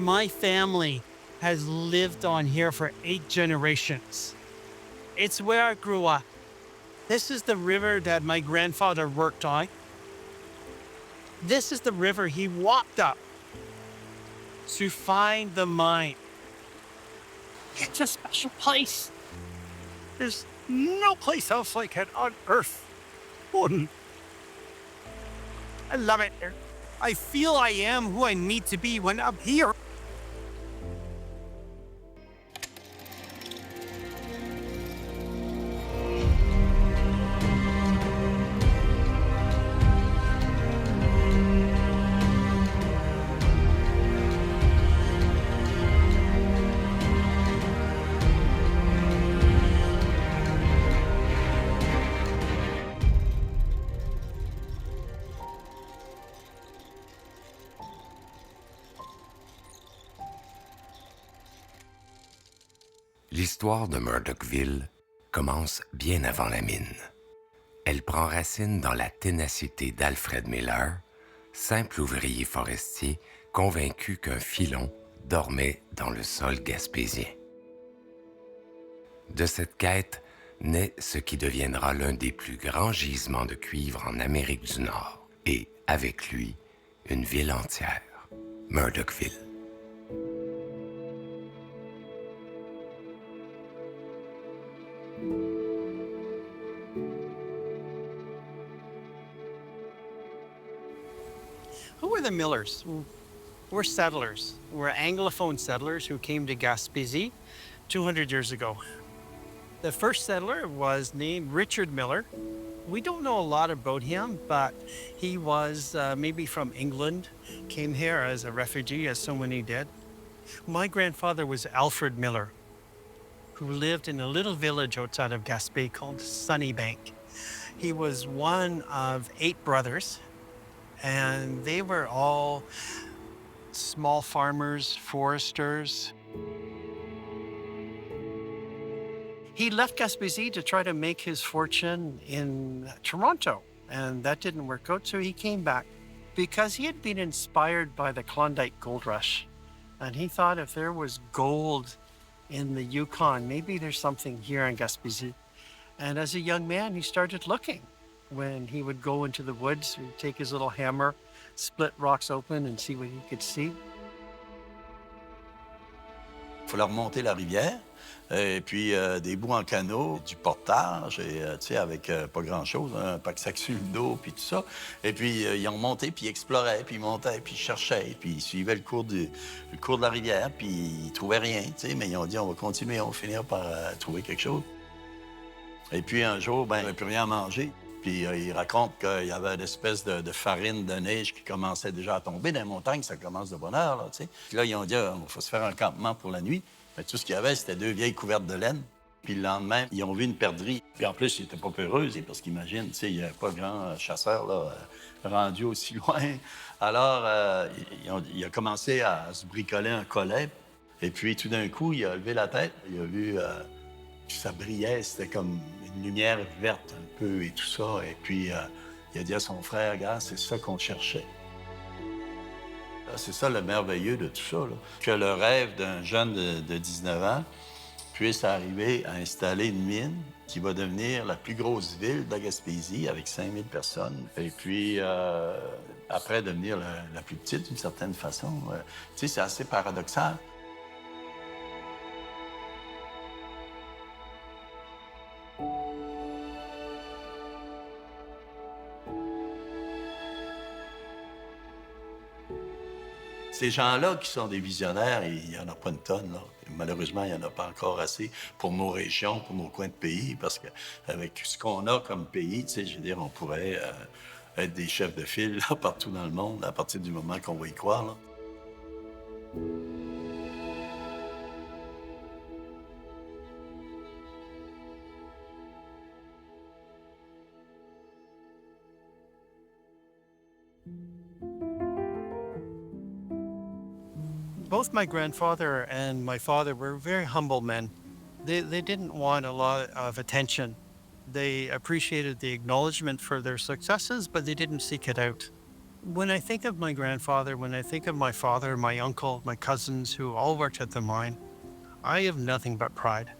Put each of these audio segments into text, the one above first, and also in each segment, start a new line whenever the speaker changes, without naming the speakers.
My family has lived on here for 8 generations. It's where I grew up. This is the river that my grandfather worked on. This is the river he walked up to find the mine. It's a special place. There's no place else like it on earth. I love it here. I feel I am who I need to be when I'm here.
L'histoire de Murdochville commence bien avant la mine. Elle prend racine dans la ténacité d'Alfred Miller, simple ouvrier forestier convaincu qu'un filon dormait dans le sol gaspésien. De cette quête naît ce qui deviendra l'un des plus grands gisements de cuivre en Amérique du Nord et, avec lui, une ville entière, Murdochville.
Who were the Millers? We're settlers. We're Anglophone settlers who came to Gaspésie 200 years ago. The first settler was named Richard Miller. We don't know a lot about him, but he was maybe from England, came here as a refugee, as so many did. My grandfather was Alfred Miller, who lived in a little village outside of Gaspé called Sunnybank. He was one of 8 brothers, and they were all small farmers, foresters. He left Gaspésie to try to make his fortune in Toronto, and that didn't work out, so he came back because he had been inspired by the Klondike gold rush. And he thought if there was gold in the Yukon, maybe there's something here in Gaspésie. And as a young man, he started looking. When he would go into the woods, he'd take his little hammer, split rocks open and see what he could see.
Il fallait remonter la rivière, et puis des bouts en canot, du portage, et tu sais, avec pas grand-chose, un pack-sac sur le dos, puis tout ça. Et puis ils ont monté, puis ils exploraient, puis ils montaient, puis ils cherchaient, puis ils suivaient le cours de la rivière, puis ils trouvaient rien, tu sais, mais ils ont dit on va continuer, on va finir par trouver quelque chose. Et puis un jour, ben, il n'y avait plus rien à manger. Puis il raconte qu'il y avait une espèce de farine de neige qui commençait déjà à tomber dans les montagnes. Ça commence de bonne heure, là, tu sais. Puis là, ils ont dit, il faut se faire un campement pour la nuit. Mais tout ce qu'il y avait, c'était 2 vieilles couvertes de laine. Puis le lendemain, ils ont vu une perdrix. Puis en plus, ils n'étaient pas peureux, parce qu'imagine, tu sais, il n'y avait pas grand chasseur, là, rendu aussi loin. Alors, il a commencé à se bricoler un collet. Et puis, tout d'un coup, il a levé la tête. Il a vu que ça brillait. C'était comme une lumière verte un peu et tout ça. Et puis, il a dit à son frère, regarde, c'est ça qu'on cherchait. C'est ça le merveilleux de tout ça, là. Que le rêve d'un jeune de 19 ans puisse arriver à installer une mine qui va devenir la plus grosse ville de la Gaspésie avec 5000 personnes. Et puis, après, devenir la plus petite d'une certaine façon. Tu sais, c'est assez paradoxal. Ces gens-là qui sont des visionnaires, il n'y en a pas une tonne, là. Malheureusement, il n'y en a pas encore assez pour nos régions, pour nos coins de pays, parce qu'avec ce qu'on a comme pays, tu sais, je veux dire, on pourrait être des chefs de file là, partout dans le monde à partir du moment qu'on va y croire, là.
Both my grandfather and my father were very humble men. They didn't want a lot of attention. They appreciated the acknowledgement for their successes, but they didn't seek it out. When I think of my grandfather, when I think of my father, my uncle, my cousins who all worked at the mine, I have nothing but pride.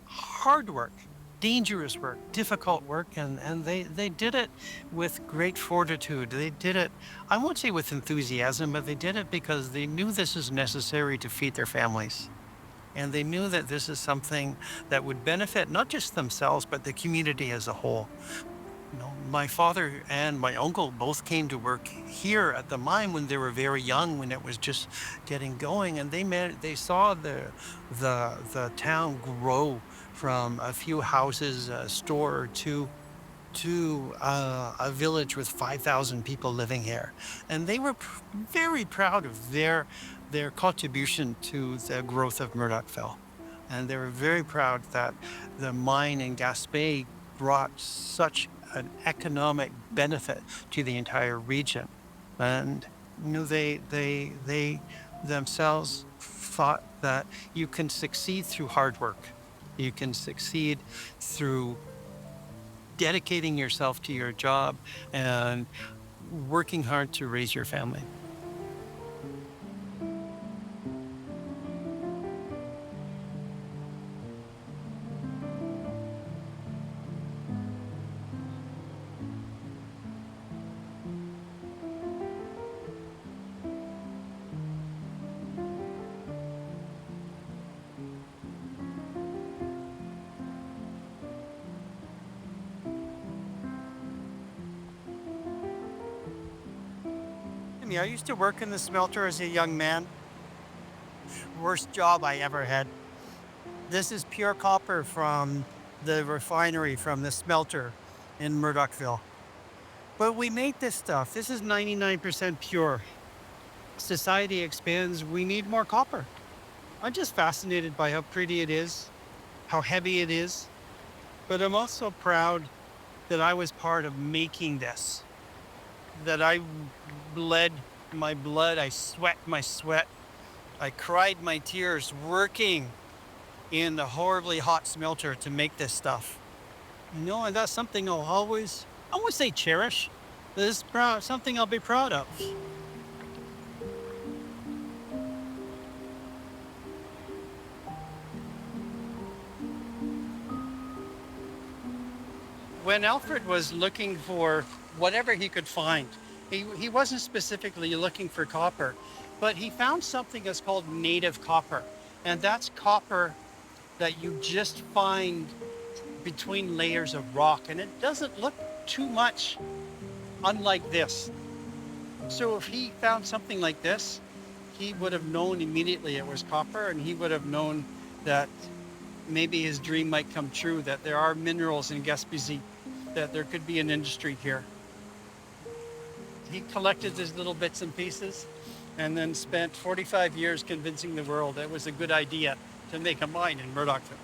Hard work, dangerous work, difficult work, and they did it with great fortitude. They did it, I won't say with enthusiasm, but they did it because they knew this is necessary to feed their families. And they knew that this is something that would benefit not just themselves, but the community as a whole. You know, my father and my uncle both came to work here at the mine when they were very young, when it was just getting going, and they saw the town grow from a few houses, a store or two, to a village with 5,000 people living here, and they were very proud of their contribution to the growth of Murdochville, and they were very proud that the mine in Gaspé brought such an economic benefit to the entire region. And you know, they themselves thought that you can succeed through hard work. You can succeed through dedicating yourself to your job and working hard to raise your family. I used to work in the smelter as a young man. Worst job I ever had. This is pure copper from the refinery, from the smelter in Murdochville. But we make this stuff. This is 99% pure. Society expands. We need more copper. I'm just fascinated by how pretty it is, how heavy it is. But I'm also proud that I was part of making this, that I bled my blood, I sweat my sweat, I cried my tears working in the horribly hot smelter to make this stuff. You know, and that's something I'll always, I won't say cherish, but it's something I'll be proud of. When Alfred was looking for whatever he could find, he wasn't specifically looking for copper, but he found something that's called native copper. And that's copper that you just find between layers of rock. And it doesn't look too much unlike this. So if he found something like this, he would have known immediately it was copper, and he would have known that maybe his dream might come true, that there are minerals in Gaspésie, that there could be an industry here. He collected his little bits and pieces and then spent 45 years convincing the world it was a good idea to make a mine in Murdochville.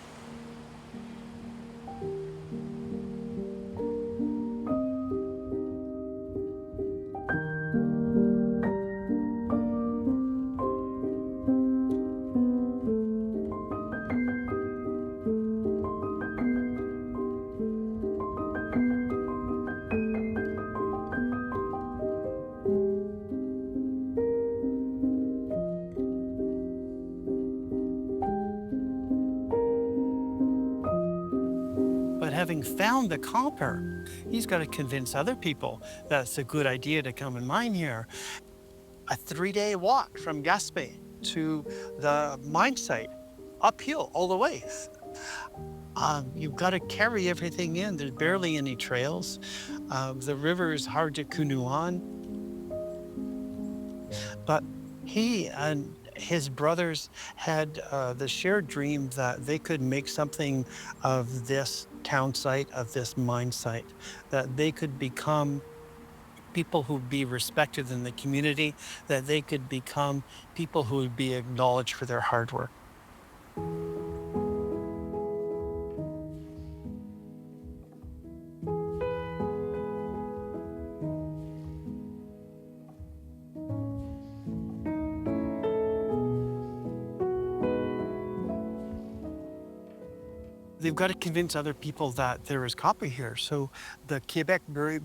But having found the copper, he's got to convince other people that it's a good idea to come and mine here. A 3-day walk from Gaspé to the mine site, uphill all the way. You've got to carry everything in. There's barely any trails. The river is hard to canoe on. But he and his brothers had the shared dream that they could make something of this town site, of this mine site, that they could become people who would be respected in the community, that they could become people who would be acknowledged for their hard work. they've got to convince other people that there is copper here. So the Quebec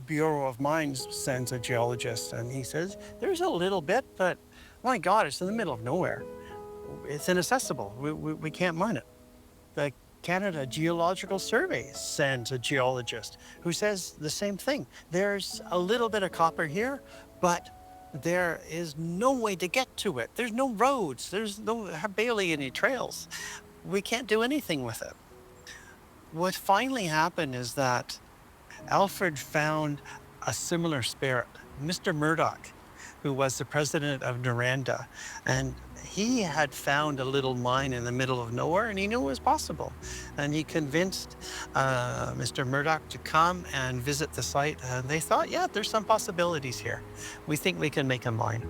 Bureau of Mines sends a geologist, and he says, there's a little bit, but my God, it's in the middle of nowhere. It's inaccessible. We can't mine it. The Canada Geological Survey sends a geologist who says the same thing. There's a little bit of copper here, but there is no way to get to it. There's no roads. There's barely any trails. We can't do anything with it. What finally happened is that Alfred found a similar spirit, Mr. Murdoch, who was the president of Noranda, and he had found a little mine in the middle of nowhere, and he knew it was possible. And he convinced Mr. Murdoch to come and visit the site, and they thought, yeah, there's some possibilities here. We think we can make a mine.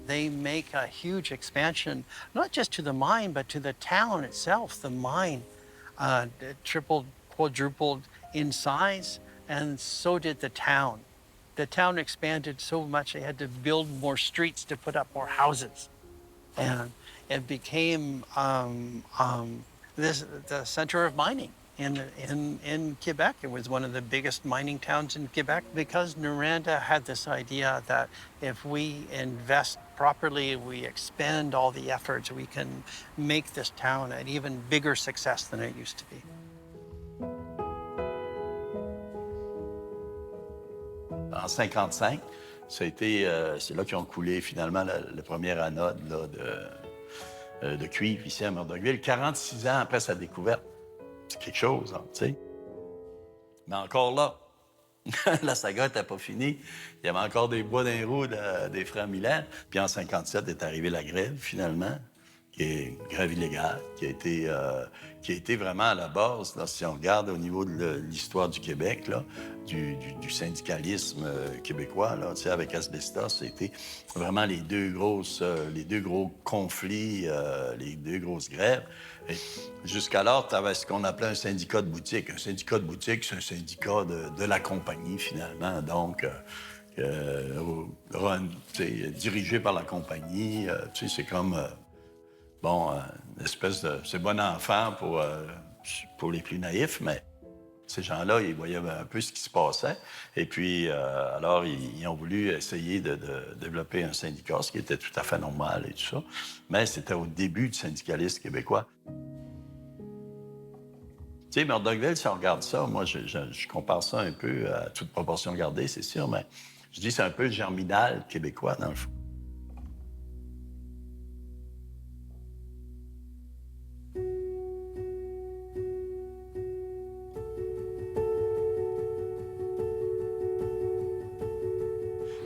They make a huge expansion, not just to the mine, but to the town itself. The mine tripled, quadrupled in size, and so did the town. The town expanded so much they had to build more streets to put up more houses. And it became the center of mining in Quebec. It was one of the biggest mining towns in Quebec because Noranda had this idea that if we invest properly, we expend all the efforts, we can make this town an even bigger success than it used to be.
En 55, c'est là qu'ils ont coulé finalement le premier anode là, de cuivre ici à Murdochville, 46 ans après sa découverte. C'est quelque chose, hein, tu sais. Mais encore là, la saga n'était pas finie. Il y avait encore des bois dans les roues des frères Miller. Puis en 57 est arrivée la grève, finalement, qui est une grève illégale, qui a été vraiment à la base, là, si on regarde au niveau de l'histoire du Québec, là, du syndicalisme québécois, là, tu sais, avec Asbestos, c'était vraiment les deux gros conflits, les deux grosses grèves. Jusqu'alors, tu avais ce qu'on appelait un syndicat de boutique. Un syndicat de boutique, c'est un syndicat de la compagnie, finalement. Donc, dirigé par la compagnie. Tu sais, c'est comme, une espèce de... C'est bon enfant pour les plus naïfs, mais ces gens-là, ils voyaient un peu ce qui se passait. Et puis, alors, ils ont voulu essayer de développer un syndicat, ce qui était tout à fait normal et tout ça. Mais c'était au début du syndicalisme québécois. Tu sais, Murdochville, si on regarde ça, moi, je compare ça un peu à toute proportion gardée, c'est sûr, mais je dis c'est un peu le germinal québécois, dans le fond.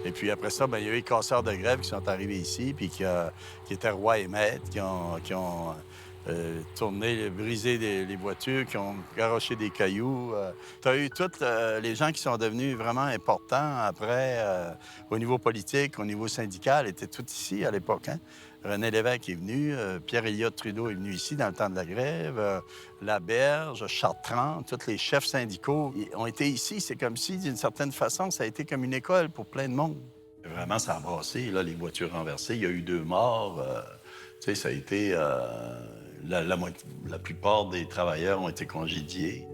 Et puis après ça, il y a eu les casseurs de grève qui sont arrivés ici, puis qui étaient rois et maîtres, qui ont tourné, brisé les voitures, qui ont garoché des cailloux. Tu as eu tous les gens qui sont devenus vraiment importants après, au niveau politique, au niveau syndical, étaient tous ici à l'époque. Hein? René Lévesque est venu, Pierre-Éliott Trudeau est venu ici dans le temps de la grève, Laberge, Chartrand, tous les chefs syndicaux ont été ici. C'est comme si, d'une certaine façon, ça a été comme une école pour plein de monde. Vraiment, ça a brassé, là, les voitures renversées. Il y a eu 2 morts. Tu sais, ça a été... la plupart des travailleurs ont été congédiés.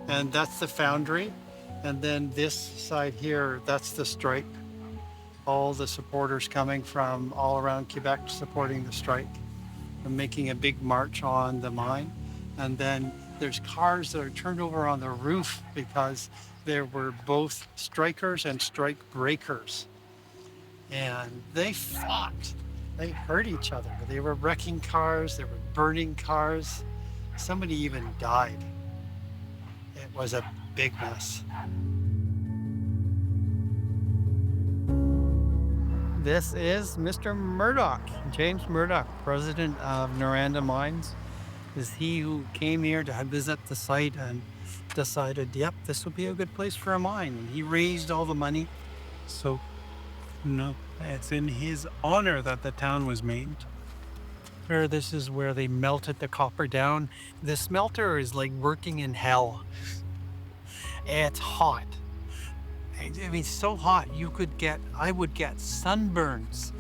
And that's the foundry. And then this side here, that's the strike. All the supporters coming from all around Quebec supporting the strike and making a big march on the mine. And then there's cars that are turned over on the roof because there were both strikers and strike breakers. And they fought. They hurt each other. They were wrecking cars. They were burning cars. Somebody even died. It was a big mess. This is Mr. Murdoch, James Murdoch, president of Noranda Mines. is he who came here to visit the site and decided, yep, this would be a good place for a mine. And he raised all the money. So, no, it's in his honor that the town was named. Or this is where they melted the copper down. The smelter is like working in hell. It's hot. I mean, so hot I would get sunburns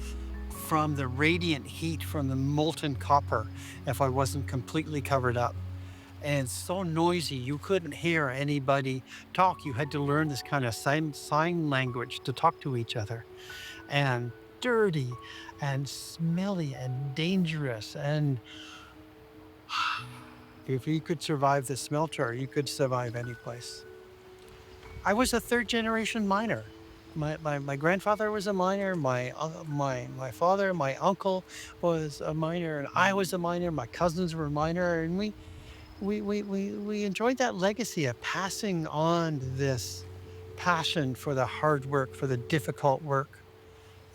from the radiant heat from the molten copper if I wasn't completely covered up. And it's so noisy, you couldn't hear anybody talk. You had to learn this kind of sign language to talk to each other. And dirty and smelly and dangerous. And if you could survive the smelter, you could survive any place. I was a third generation miner. My grandfather was a miner, my father, my uncle was a miner, and I was a miner, my cousins were a miner, and we enjoyed that legacy of passing on this passion for the hard work, for the difficult work.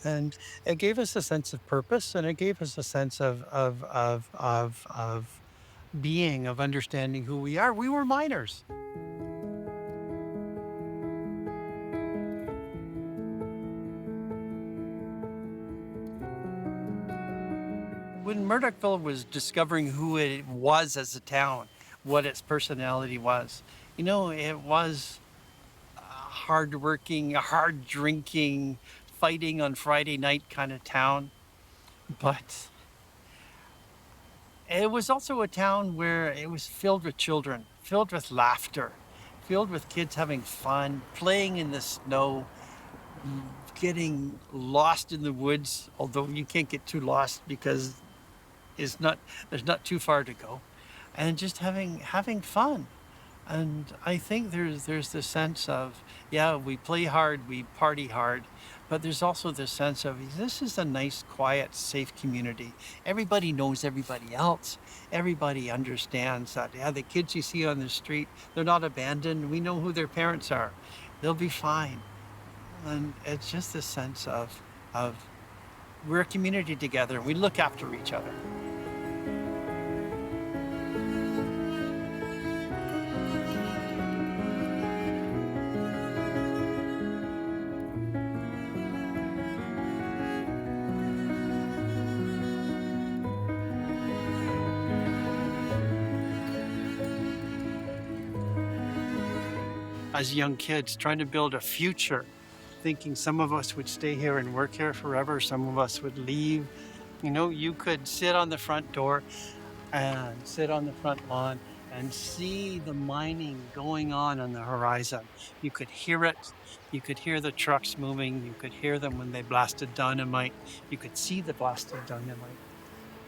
And it gave us a sense of purpose, and it gave us a sense of being, of understanding who we are. We were miners. When Murdochville was discovering who it was as a town, what its personality was, it was a hardworking, hard drinking, fighting on Friday night kind of town. But it was also a town where it was filled with children, filled with laughter, filled with kids having fun, playing in the snow, getting lost in the woods, although you can't get too lost because there's not too far to go, and just having fun. And I think there's this sense of, yeah, we play hard, we party hard, but there's also this sense of, this is a nice, quiet, safe community. Everybody knows everybody else. Everybody understands that, yeah, the kids you see on the street, they're not abandoned. We know who their parents are. They'll be fine. And it's just this sense of we're a community together. We look after each other. As young kids, trying to build a future, thinking some of us would stay here and work here forever, some of us would leave. You could sit on the front door and sit on the front lawn and see the mining going on the horizon. You could hear it. You could hear the trucks moving. You could hear them when they blasted dynamite. You could see the blasted dynamite.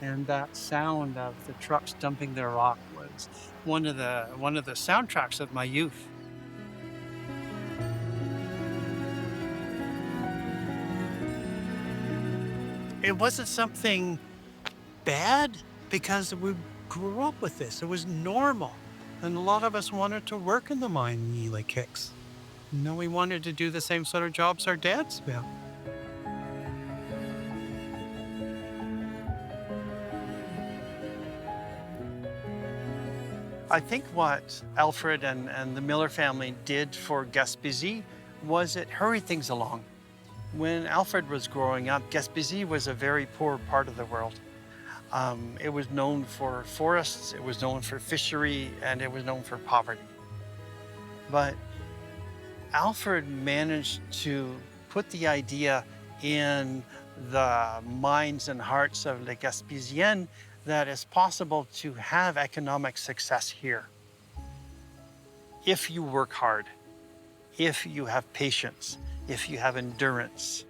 And that sound of the trucks dumping their rock was one of the soundtracks of my youth. It wasn't something bad because we grew up with this. It was normal. And a lot of us wanted to work in the mine, Ely Kicks. We wanted to do the same sort of jobs our dads did. I think what Alfred and the Miller family did for Gaspésie was it hurried things along. When Alfred was growing up, Gaspésie was a very poor part of the world. It was known for forests, it was known for fishery, and it was known for poverty. But Alfred managed to put the idea in the minds and hearts of les Gaspésiens that it's possible to have economic success here if you work hard, if you have patience, if you have endurance.